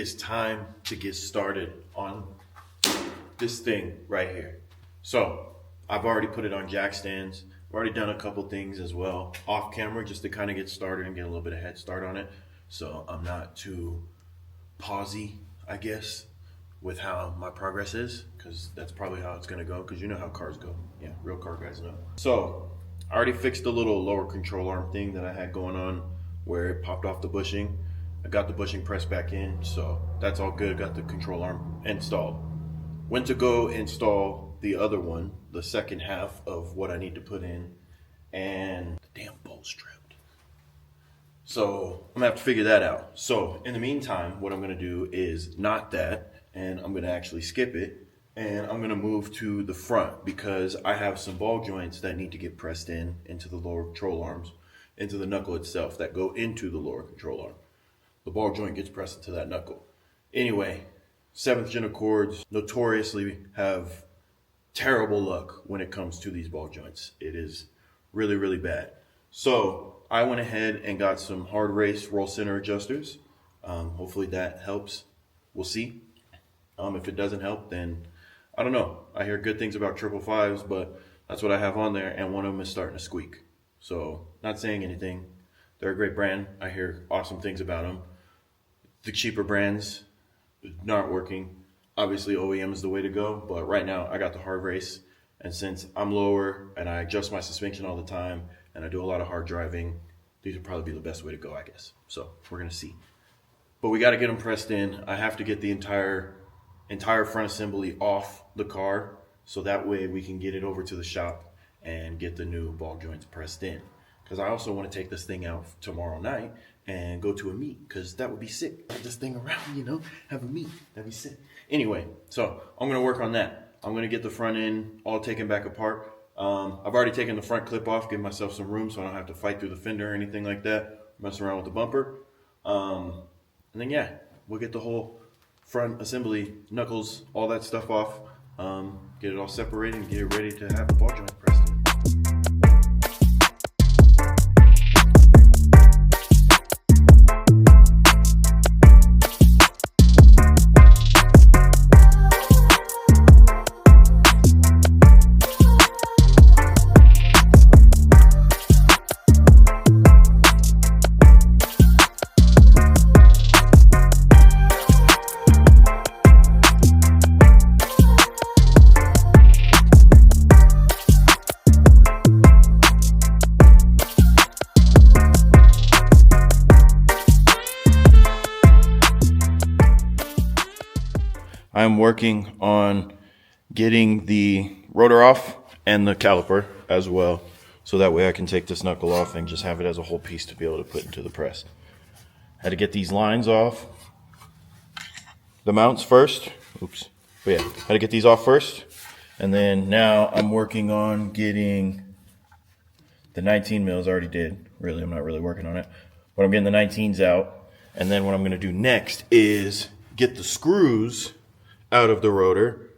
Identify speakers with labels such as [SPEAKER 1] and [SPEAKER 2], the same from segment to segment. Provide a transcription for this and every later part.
[SPEAKER 1] is time to get started on this thing right here. So I've already put it on jack stands. I've already done a couple things as well off camera just to kind of get started and get a little bit of head start on it. So I'm not too pausey, I guess, with how my progress is, because that's probably how it's gonna go, because you know how cars go. Yeah, real car guys know. So I already fixed the little lower control arm thing that I had going on where it popped off the bushing. I got the bushing pressed back in, so that's all good. Got the control arm installed. Went to go install the other one, the second half of what I need to put in, and the damn bolt's tripped. So I'm gonna have to figure that out. So in the meantime, what I'm gonna do is knot that, and I'm gonna actually skip it, and I'm gonna move to the front because I have some ball joints that need to get pressed in into the lower control arms, into the knuckle itself that go into the lower control arm. The ball joint gets pressed into that knuckle. Anyway, 7th gen Accords notoriously have terrible luck when it comes to these ball joints. It is really, really bad. So I went ahead and got some hard race roll center adjusters. Hopefully that helps. We'll see. If it doesn't help, then I don't know. I hear good things about 555s, but that's what I have on there, and one of them is starting to squeak. So not saying anything. They're a great brand. I hear awesome things about them. The cheaper brands not working. Obviously OEM is the way to go, but right now I got the hard race, and since I'm lower and I adjust my suspension all the time and I do a lot of hard driving, these would probably be the best way to go, I guess. So we're gonna see. But we got to get them pressed in. I have to get the entire front assembly off the car, so that way we can get it over to the shop and get the new ball joints pressed in. Because I also want to take this thing out tomorrow night and go to a meet, because that would be sick. Have this thing around, you know, have a meet. That'd be sick. Anyway, so I'm going to work on that. I'm going to get the front end all taken back apart. I've already taken the front clip off, give myself some room so I don't have to fight through the fender or anything like that, mess around with the bumper. And then, yeah, we'll get the whole front assembly, knuckles, all that stuff off, get it all separated and get it ready to have the ball joint pressed in. I'm working on getting the rotor off and the caliper as well, so that way I can take this knuckle off and just have it as a whole piece to be able to put into the press. Had to get these lines off, the mounts first. Oops. But yeah, had to get these off first, and then now I'm working on getting the 19 mils. I already did. Really, I'm not really working on it, but I'm getting the 19s out, and then what I'm going to do next is get the screws out of the rotor,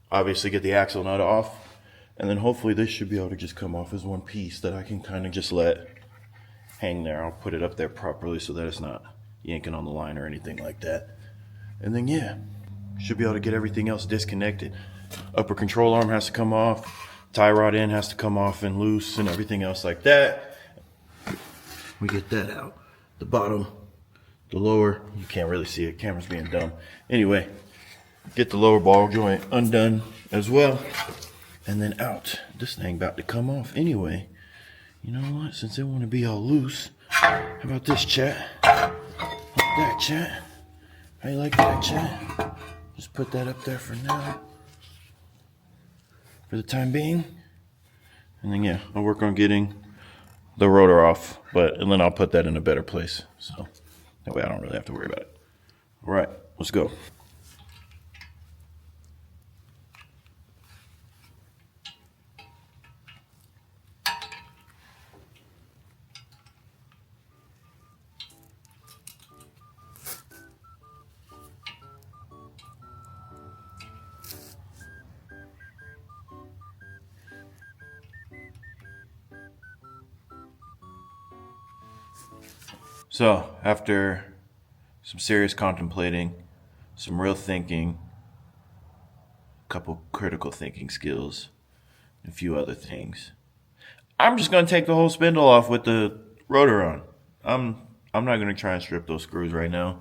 [SPEAKER 1] obviously get the axle nut off, and then hopefully this should be able to just come off as one piece that I can kind of just let hang there. I'll put it up there properly so that it's not yanking on the line or anything like that. And then yeah, should be able to get everything else disconnected. Upper control arm has to come off, tie rod end has to come off and loose, and everything else like that. We get that out. The bottom, the lower, you can't really see it, camera's being dumb. Anyway, get the lower ball joint undone as well, and then out. This thing about to come off anyway. You know what, since they want to be all loose, how about this, chat? Like that, chat? How you like that, chat? Just put that up there for now, for the time being. And then yeah, I'll work on getting the rotor off, and then I'll put that in a better place, so that way I don't really have to worry about it. All right, let's go. So after some serious contemplating, some real thinking, a couple critical thinking skills, and a few other things. I'm just gonna take the whole spindle off with the rotor on. I'm not gonna try and strip those screws right now,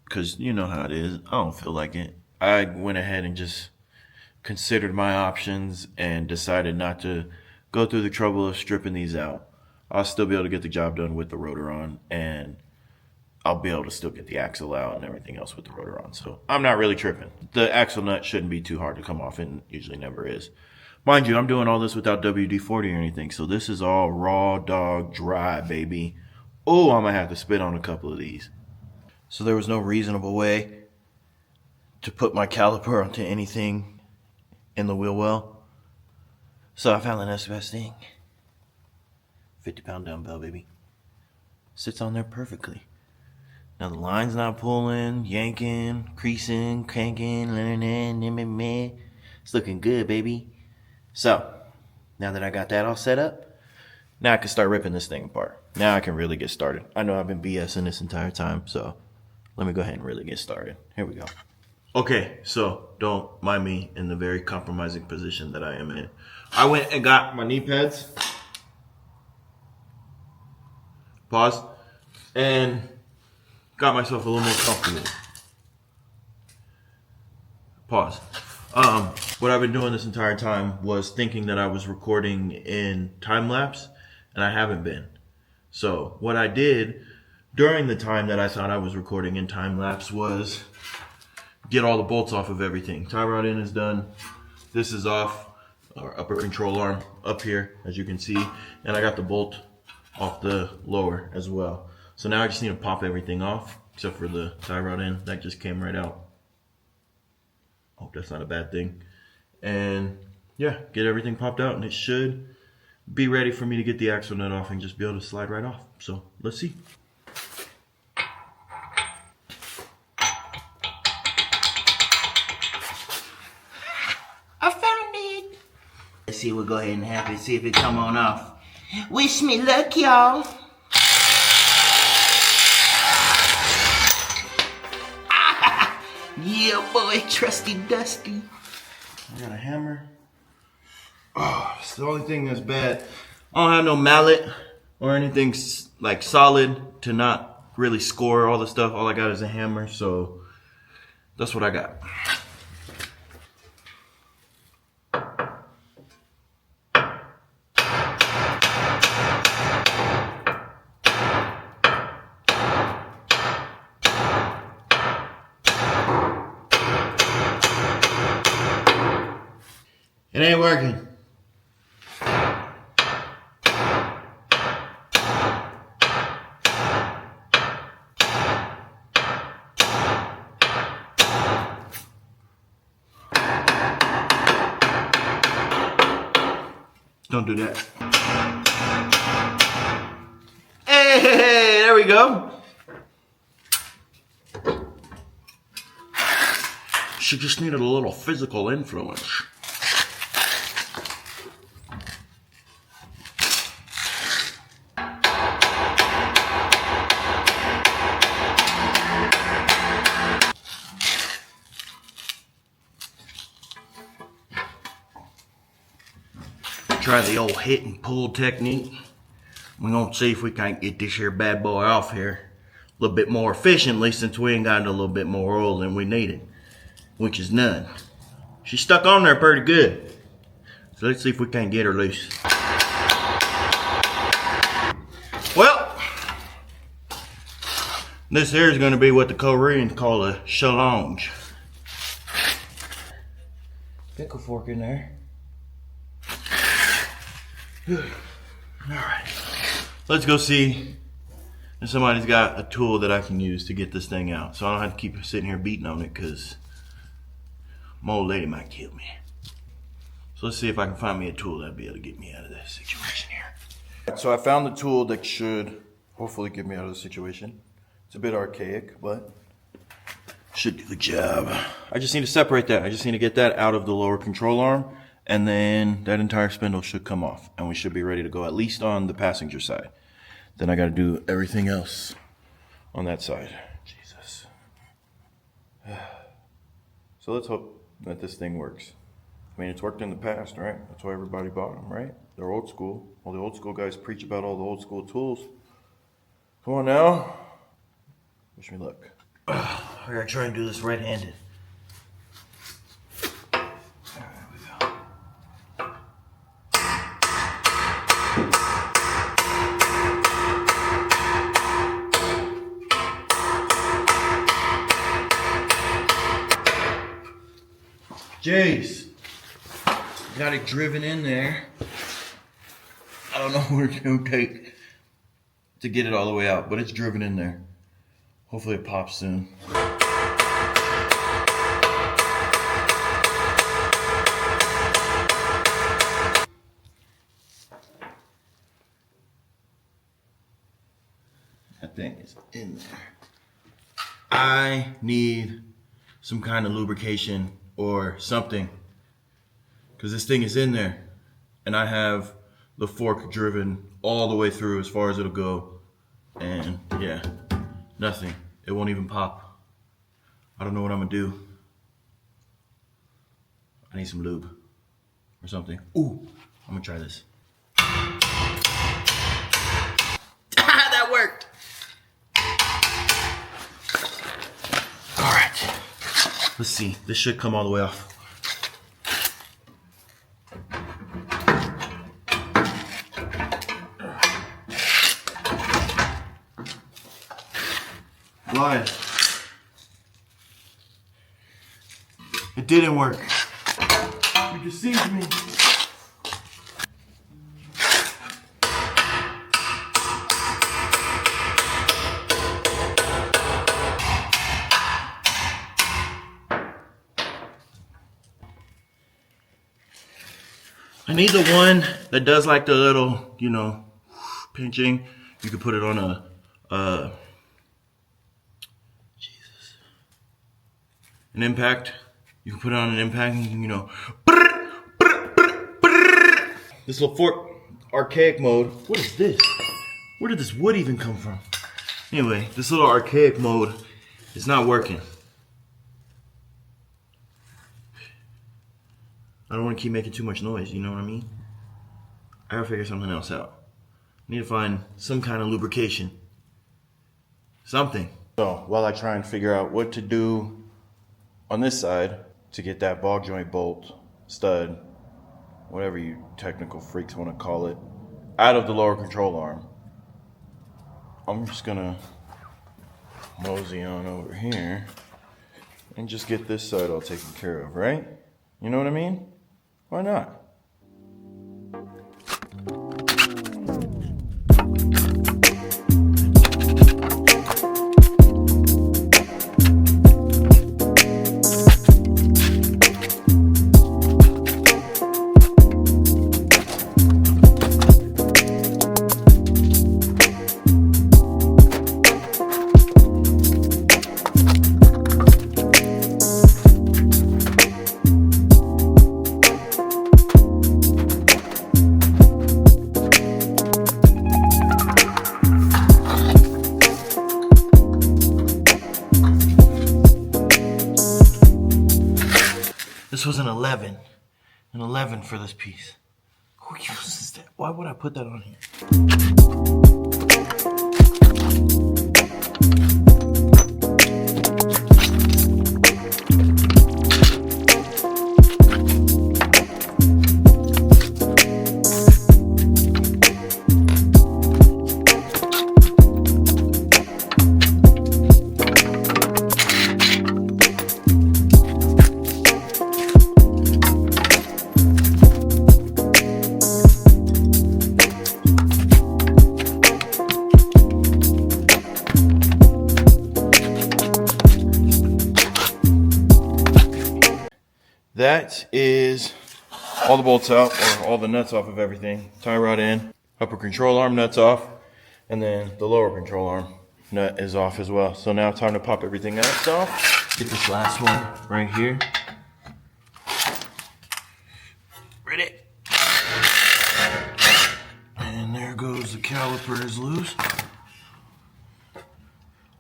[SPEAKER 1] because you know how it is. I don't feel like it. I went ahead and just considered my options and decided not to go through the trouble of stripping these out. I'll still be able to get the job done with the rotor on, and I'll be able to still get the axle out and everything else with the rotor on. So I'm not really tripping. The axle nut shouldn't be too hard to come off, and usually never is. Mind you, I'm doing all this without WD-40 or anything, so this is all raw dog dry, baby. Oh, I'm gonna have to spit on a couple of these. So there was no reasonable way to put my caliper onto anything in the wheel well. So I found the next best thing. 50-pound dumbbell, baby. Sits on there perfectly. Now the line's not pulling, yanking, creasing, cranking, it's looking good, baby. So, now that I got that all set up, now I can start ripping this thing apart. Now I can really get started. I know I've been BSing this entire time, so let me go ahead and really get started. Here we go. Okay, so don't mind me in the very compromising position that I am in. I went and got my knee pads. Pause. And got myself a little more comfortable. Pause. What I've been doing this entire time was thinking that I was recording in time lapse, and I haven't been. So what I did during the time that I thought I was recording in time lapse was get all the bolts off of everything. Tie rod in is done. This is off. Our upper control arm up here, as you can see, and I got the bolt off the lower as well. So now I just need to pop everything off, except for the tie rod end. That just came right out. Hope that's not a bad thing. And yeah, get everything popped out, and it should be ready for me to get the axle nut off and just be able to slide right off. So let's see.
[SPEAKER 2] I found it. Let's see, we'll go ahead and have it, see if it come on off. Wish me luck, y'all. Yeah, boy, trusty Dusty.
[SPEAKER 1] I got a hammer. Oh, it's the only thing that's bad. I don't have no mallet or anything like solid to not really score all the stuff. All I got is a hammer, so that's what I got. It ain't working. Don't do that. Hey, there we go. She just needed a little physical influence. Try the old hit and pull technique. We're gonna see if we can't get this here bad boy off here a little bit more efficiently, since we ain't got a little bit more oil than we needed, which is none. She's stuck on there pretty good. So let's see if we can't get her loose. Well, this here is gonna be what the Koreans call a challenge. Pickle fork in there. Alright, let's go see if somebody's got a tool that I can use to get this thing out, so I don't have to keep sitting here beating on it, because my old lady might kill me. So let's see if I can find me a tool that'll be able to get me out of this situation here. So I found the tool that should hopefully get me out of the situation. It's a bit archaic, but should do the job. I just need to separate that. I just need to get that out of the lower control arm, and then that entire spindle should come off, and we should be ready to go, at least on the passenger side. Then I gotta do everything else on that side. Jesus. So let's hope that this thing works. I mean, it's worked in the past, right? That's why everybody bought them, right? They're old school. All the old school guys preach about all the old school tools. Come on now. Wish me luck. I gotta try and do this right-handed. Jace, got it driven in there. I don't know what it's gonna take to get it all the way out, but it's driven in there. Hopefully it pops soon. That thing is in there. I need some kind of lubrication or something, because this thing is in there and I have the fork driven all the way through as far as it'll go, and yeah, nothing. It won't even pop. I don't know what I'm gonna do. I need some lube or something. Ooh, I'm gonna try this. That worked. All right, let's see. This should come all the way off. Lied. It didn't work. You deceived me. I need the one that does like the little, you know, pinching. You could put it on a an impact. You can put it on an impact and you can, you know, this little fork, archaic mode. What is this? Where did this wood even come from? Anyway, this little archaic mode is not working. I don't want to keep making too much noise, you know what I mean? I gotta figure something else out. I need to find some kind of lubrication. Something. So, while I try and figure out what to do on this side to get that ball joint bolt, stud, whatever you technical freaks want to call it, out of the lower control arm, I'm just gonna mosey on over here and just get this side all taken care of, right? You know what I mean? Why not? This was an 11 for this piece. Who uses that? Why would I put that on here? That is all the bolts out, or all the nuts off of everything. Tie rod in, upper control arm nuts off, and then the lower control arm nut is off as well. So now time to pop everything else off. Get this last one right here. Ready? And there goes the caliper is loose.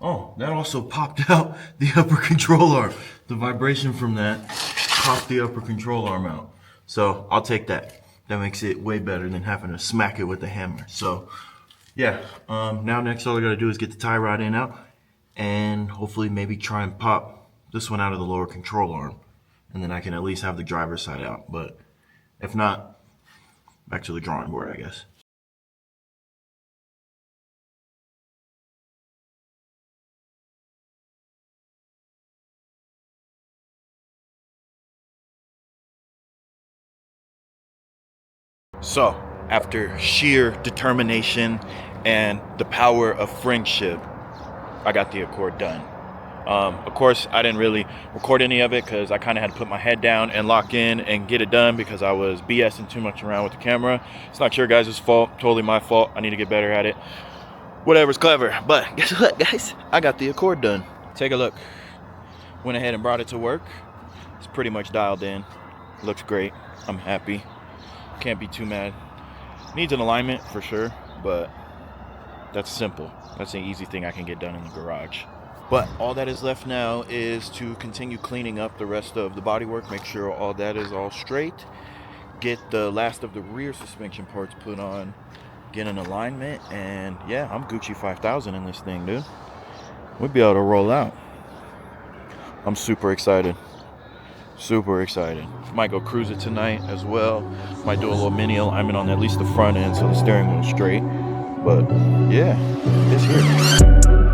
[SPEAKER 1] Oh, that also popped out the upper control arm. The vibration from that popped the upper control arm out. So I'll take that. That makes it way better than having to smack it with a hammer. So yeah, now next all I gotta do is get the tie rod in out and hopefully maybe try and pop this one out of the lower control arm. And then I can at least have the driver's side out. But if not, back to the drawing board, I guess. So, after sheer determination and the power of friendship, I got the Accord done. Of course, I didn't really record any of it because I kind of had to put my head down and lock in and get it done because I was BSing too much around with the camera. It's not your guys' fault, totally my fault. I need to get better at it. Whatever's clever. But guess what, guys? I got the Accord done. Take a look. Went ahead and brought it to work. It's pretty much dialed in. Looks great. I'm happy. Can't be too mad. Needs an alignment for sure, but that's simple. That's an easy thing I can get done in the garage. But all that is left now is to continue cleaning up the rest of the bodywork, make sure all that is all straight, get the last of the rear suspension parts put on, get an alignment, and yeah, I'm Gucci 5000 in this thing, dude. We'll be able to roll out. I'm super excited. Super excited. Might go cruise it tonight as well. Might do a little mini alignment on at least the front end so the steering wheel's straight. But yeah, it's here.